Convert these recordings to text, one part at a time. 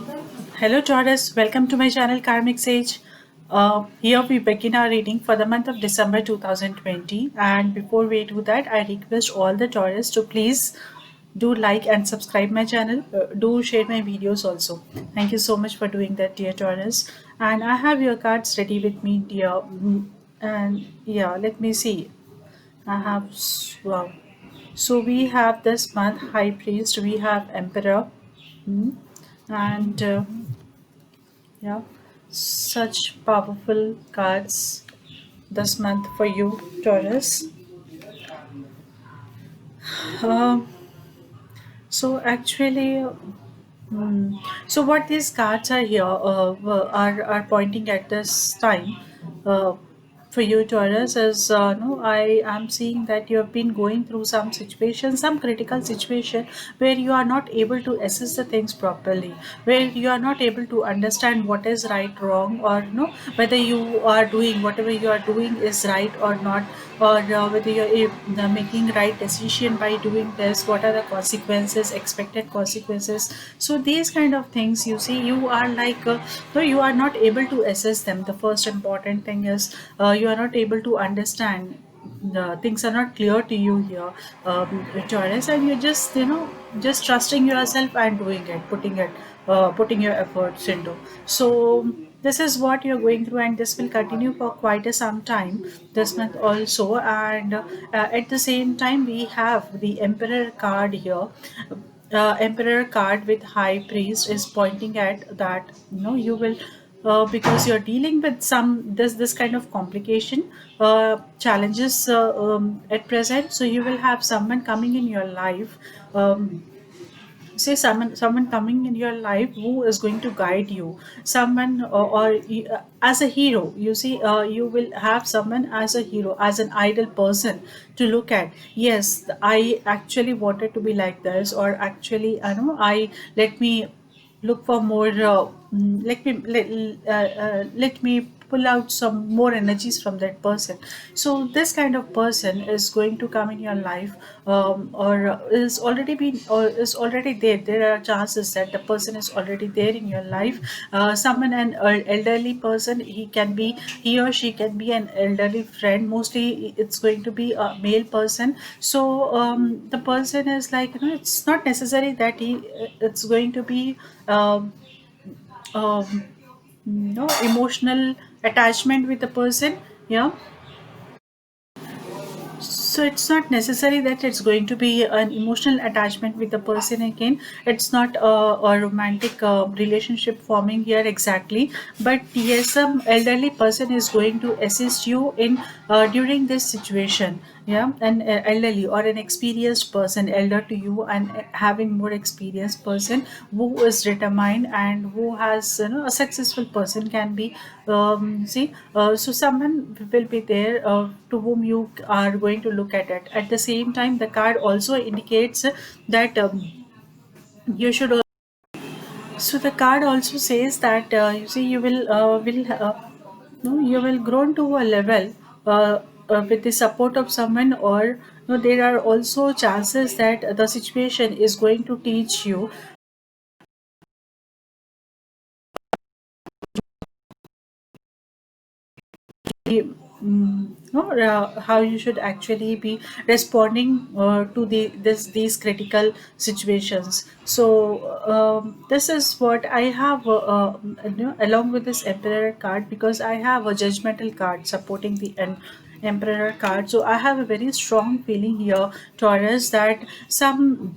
Hello Taurus, welcome to my channel Karmic Sage. Here we begin our reading for the month of December 2020. And before we do that, I request all the Taurus to please do like and subscribe my channel. Do share my videos also. Thank you so much for doing that, dear Taurus. And I have your cards ready with me, dear. And yeah, let me see. I have wow. So we have this month High Priest, we have Emperor, mm, and yeah, such powerful cards this month for you, Taurus. Um, so actually, so what these cards are here are pointing at this time. Uh, for you, Taurus, is no, I am seeing that you have been going through some situation, some critical situation where you are not able to assess the things properly, where you are not able to understand what is right, wrong, or no, whether you are doing whatever you are doing is right or not, or whether you're making right decision by doing this, what are the consequences, expected consequences. So these kind of things, you see, you are like no, you are not able to assess them. The first important thing is you are not able to understand, the things are not clear to you here, Taurus, and you're just just trusting yourself and doing it, putting your efforts into. So this is what you're going through, and this will continue for quite a some time this month also. And at the same time, we have the Emperor card here. Emperor card with High Priest is pointing at that you will, because you're dealing with some this kind of complication, challenges at present. So you will have someone coming in your life, say someone coming in your life who is going to guide you, someone as a hero. You see, you will have someone as a hero, as an ideal person to look at. Yes, I actually wanted to be like this, or actually I know I let me look for more, let me pull out some more energies from that person. So this kind of person is going to come in your life, or is already been, or is already there. There are chances that the person is already there in your life. Someone, an elderly person, he or she can be an elderly friend. Mostly it's going to be a male person. So the person is like, it's not necessary that it's going to be um, no emotional attachment with the person. Yeah, so it's not necessary that it's going to be an emotional attachment with the person again. It's not a romantic relationship forming here exactly. But yes, some elderly person is going to assist you in during this situation. Yeah, an elderly or an experienced person, elder to you, and having more experienced person who is determined and who has, a successful person can be, see, so someone will be there to whom you are going to look at it. At the same time, the card also indicates that you should so the card also says that, you see, you will no, you will grow to a level with the support of someone, or no, there are also chances that the situation is going to teach you how you should actually be responding to these critical situations. So this is what I have, along with this Emperor card, because I have a judgmental card supporting the Emperor card. So I have a very strong feeling here, Taurus, that some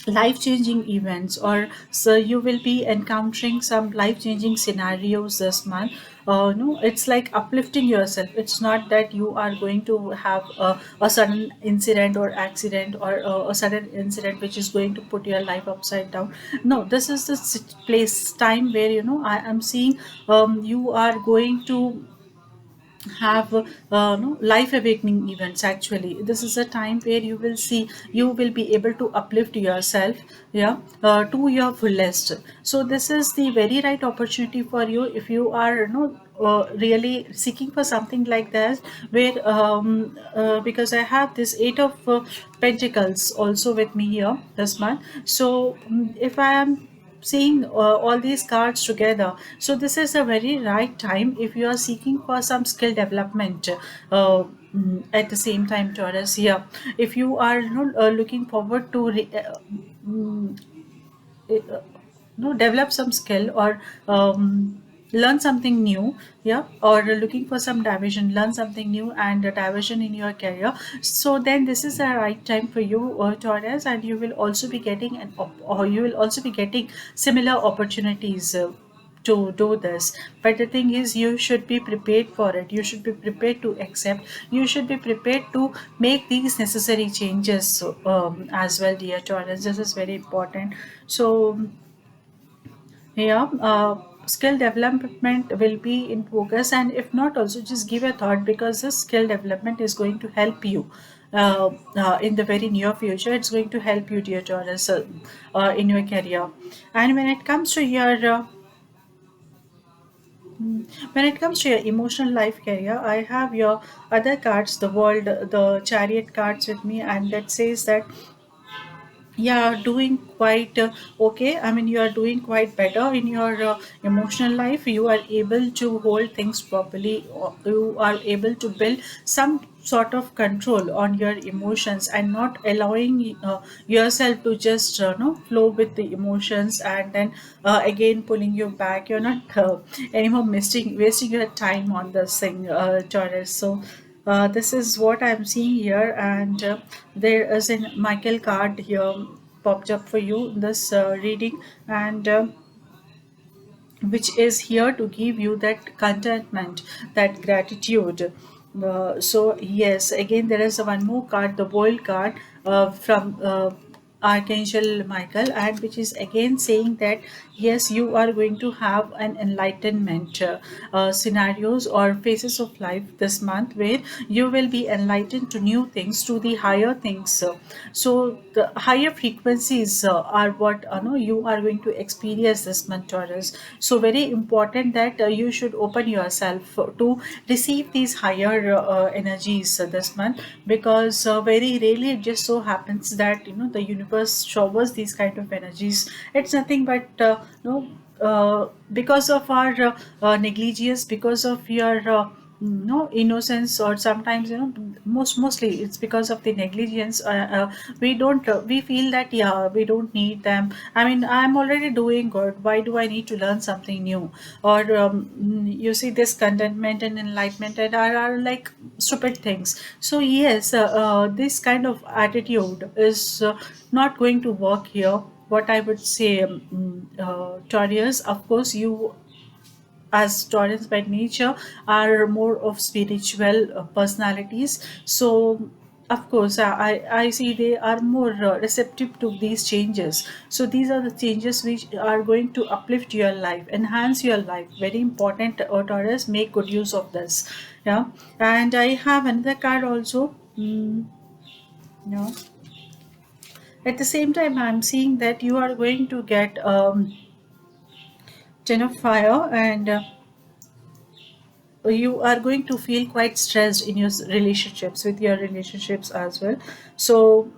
life changing events, or so you will be encountering some life changing scenarios this month. No, it's like uplifting yourself. It's not that you are going to have a sudden incident or accident, or a sudden incident which is going to put your life upside down. No, this is the place time where, I am seeing, you are going to have no, life awakening events. Actually, this is a time where you will see, you will be able to uplift yourself, yeah, to your fullest. So this is the very right opportunity for you if you are, really seeking for something like that, where because I have this Eight of Pentacles also with me here this month. So if I am seeing all these cards together. So this is a very right time if you are seeking for some skill development. At the same time, Taurus, yeah, if you are, looking forward to mm, develop some skill, or learn something new, yeah, or looking for some diversion, learn something new and a diversion in your career, so then this is the right time for you, Taurus, and you will also be getting or you will also be getting similar opportunities to do this. But the thing is, you should be prepared for it, you should be prepared to accept, you should be prepared to make these necessary changes, so, as well, dear Taurus, this is very important. So yeah, skill development will be in focus, and if not, also just give a thought, because this skill development is going to help you in the very near future. It's going to help you, dear Taurus, in your career. And when it comes to your emotional life career, I have your other cards, the world, the chariot cards with me, and that says that yeah, doing quite okay. I mean, you are doing quite better in your emotional life. You are able to hold things properly, or you are able to build some sort of control on your emotions, and not allowing yourself to just flow with the emotions, and then again pulling you back. You're not anymore wasting your time on this thing, Taurus. So this is what I'm seeing here, and there is a Michael card here popped up for you in this reading, and which is here to give you that contentment, that gratitude. So yes, again there is one more card, the World card from Archangel Michael, and which is again saying that yes, you are going to have an enlightenment scenarios or phases of life this month, where you will be enlightened to new things, to the higher things. So the higher frequencies are what you are going to experience this month, Taurus. So very important that you should open yourself to receive these higher energies this month, because very rarely it just so happens that the universe showers these kind of energies. It's nothing but because of our negligence, because of your no innocence, or sometimes mostly it's because of the negligence. We don't we feel that yeah, we don't need them. I mean, I'm already doing good, why do I need to learn something new? Or you see, this contentment and enlightenment and are like stupid things. So yes, this kind of attitude is not going to work here. What I would say, Taurus, of course, you as Taurus by nature are more of spiritual personalities. So of course, I see they are more receptive to these changes. So these are the changes which are going to uplift your life, enhance your life. Very important, Taurus, make good use of this. Yeah, and I have another card also. No. At the same time, I'm seeing that you are going to get Ten of Fire, and you are going to feel quite stressed in your relationships, with your relationships as well. So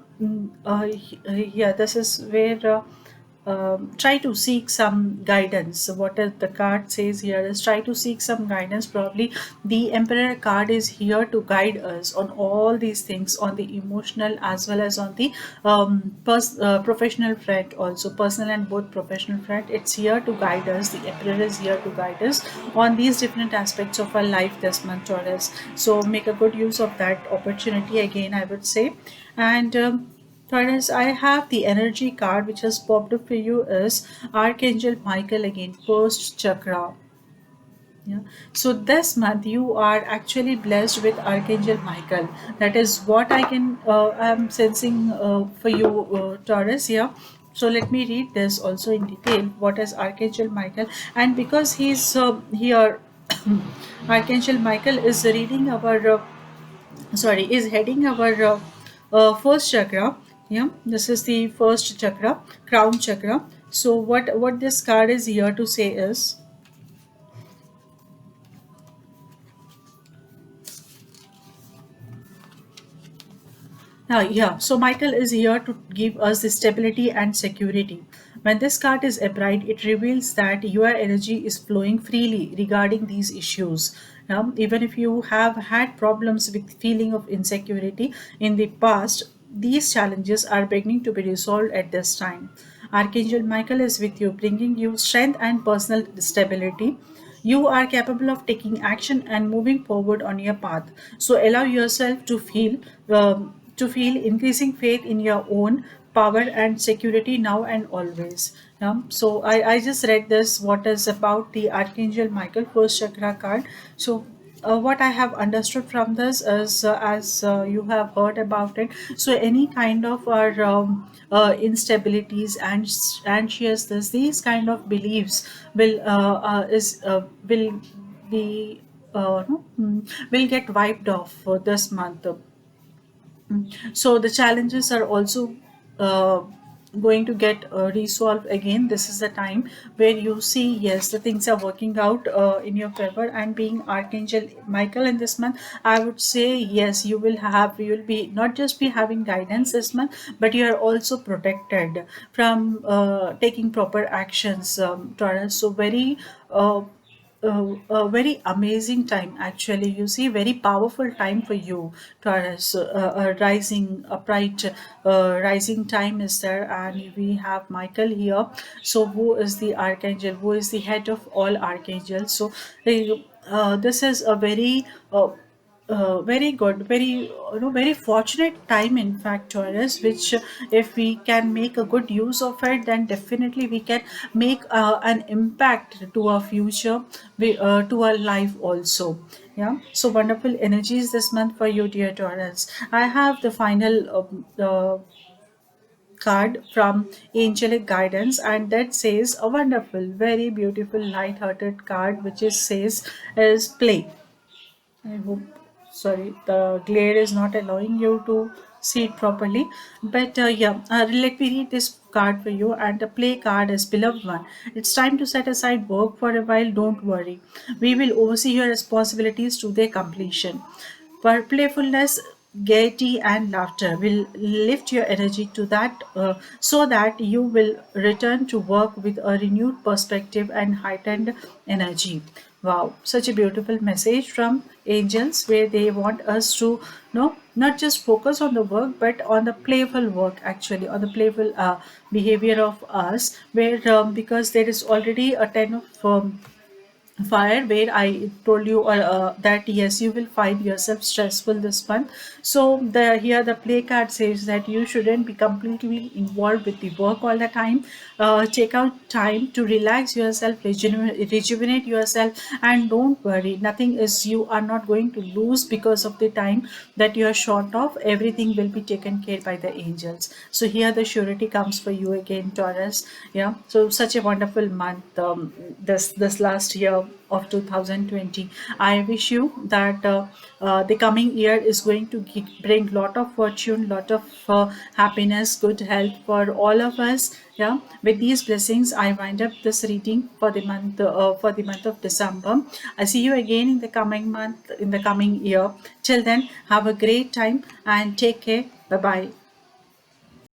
yeah, this is where try to seek some guidance. What the card says here is try to seek some guidance. Probably the Emperor card is here to guide us on all these things, on the emotional as well as on the professional front, also personal and both professional front. It's here to guide us. The Emperor is here to guide us on these different aspects of our life this month, Taurus. So make a good use of that opportunity, again I would say. And Taurus, I have the energy card which has popped up for you is Archangel Michael, again, first chakra. Yeah. So this month you are actually blessed with Archangel Michael. That is what I'm sensing for you, Taurus. Yeah. So let me read this also in detail. What is Archangel Michael? And because he's here, Archangel Michael is reading our is heading our first chakra. Yeah, this is the first chakra, crown chakra. So what this card is here to say is, Yeah, so Michael is here to give us the stability and security. When this card is upright, it reveals that your energy is flowing freely regarding these issues. Even if you have had problems with feeling of insecurity in the past, these challenges are beginning to be resolved at this time. Archangel Michael is with you, bringing you strength and personal stability. You are capable of taking action and moving forward on your path. So allow yourself to feel increasing faith in your own power and security now and always. So I just read this what is about the Archangel Michael first chakra card. So what I have understood from this is, as you have heard about it, so any kind of our instabilities and anxiousness, these kind of beliefs will be no, will get wiped off for this month. So the challenges are also uh, going to get resolved again. This is the time where you see, yes, the things are working out in your favor. And being Archangel Michael in this month, I would say yes, you will be not just be having guidance this month, but you are also protected from taking proper actions, Taurus. So a very amazing time, actually. You see, very powerful time for you, Taurus. A rising upright rising time is there, and we have Michael here. So who is the archangel, who is the head of all archangels? So this is a very good, very fortunate time, in fact, Taurus, which if we can make a good use of it, then definitely we can make an impact to our future, to our life also. Yeah, so wonderful energies this month for you, dear Taurus. I have the final card from angelic guidance, and that says a wonderful, very beautiful, light-hearted card, which is says is play. I hope, sorry, the glare is not allowing you to see it properly. But yeah, let me read this card for you. And the play card is beloved one. It's time to set aside work for a while. Don't worry. We will oversee your responsibilities to their completion. For playfulness, gaiety, and laughter will lift your energy to that, so that you will return to work with a renewed perspective and heightened energy. Wow, such a beautiful message from angels, where they want us to not just focus on the work, but on the playful work, actually, on the playful behavior of us, where because there is already a 10 of fire, where I told you that yes, you will find yourself stressful this month. So the here the play card says that you shouldn't be completely involved with the work all the time. Take out time to relax yourself, rejuvenate yourself, and don't worry, nothing is, you are not going to lose because of the time that you are short of. Everything will be taken care by the angels. So here the surety comes for you again, Taurus. Yeah, so such a wonderful month, this last year of 2020. I wish you that the coming year is going to bring lot of fortune, lot of happiness, good health for all of us. Yeah, with these blessings, I wind up this reading for the month of December. I see you again in the coming month, in the coming year. Till then, have a great time and take care. Bye bye.